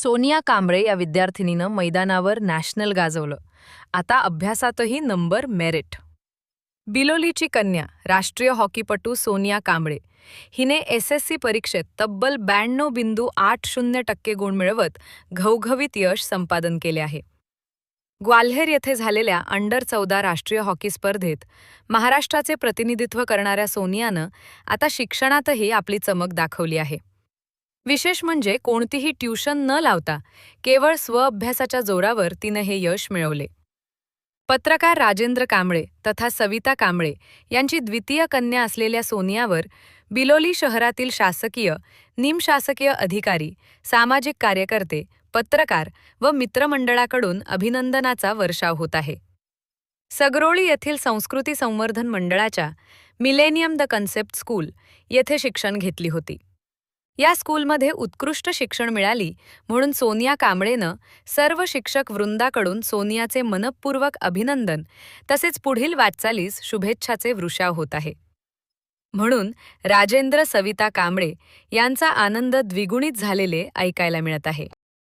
सोनिया कांबळे या विद्यार्थिनीनं मैदानावर नॅशनल गाजवलं. आता अभ्यासातही नंबर मेरिट. बिलोलीची कन्या राष्ट्रीय हॉकीपटू सोनिया कांबळे हिने एसएससी परीक्षेत तब्बल 92.80% गुण मिळवत घवघवीत यश संपादन केले आहे. ग्वाल्हेर येथे झालेल्या अंडर-14 राष्ट्रीय हॉकी स्पर्धेत महाराष्ट्राचे प्रतिनिधित्व करणाऱ्या सोनियानं आता शिक्षणातही आपली चमक दाखवली आहे. विशेष म्हणजे कोणतीही ट्यूशन न लावता केवळ स्वअभ्यासाच्या जोरावर तिनं हे यश मिळवले. पत्रकार राजेंद्र कांबळे तथा सविता कांबळे यांची द्वितीय कन्या असलेल्या सोनियावर बिलोली शहरातील शासकीय, निमशासकीय अधिकारी, सामाजिक कार्यकर्ते, पत्रकार व मित्रमंडळाकडून अभिनंदनाचा वर्षाव होत आहे. सगरोळी येथील संस्कृती संवर्धन मंडळाच्या मिलेनियम द कन्सेप्ट स्कूल येथे शिक्षण घेतली होती. या स्कूलमध्ये उत्कृष्ट शिक्षण मिळाली म्हणून सोनिया कांबळेनं सर्व शिक्षक वृंदाकडून सोनियाचे मनःपूर्वक अभिनंदन तसेच पुढील वाटचालीस शुभेच्छाचे वृषाव होत आहे. म्हणून राजेंद्र सविता कांबळे यांचा आनंद द्विगुणित झालेले ऐकायला मिळत आहे.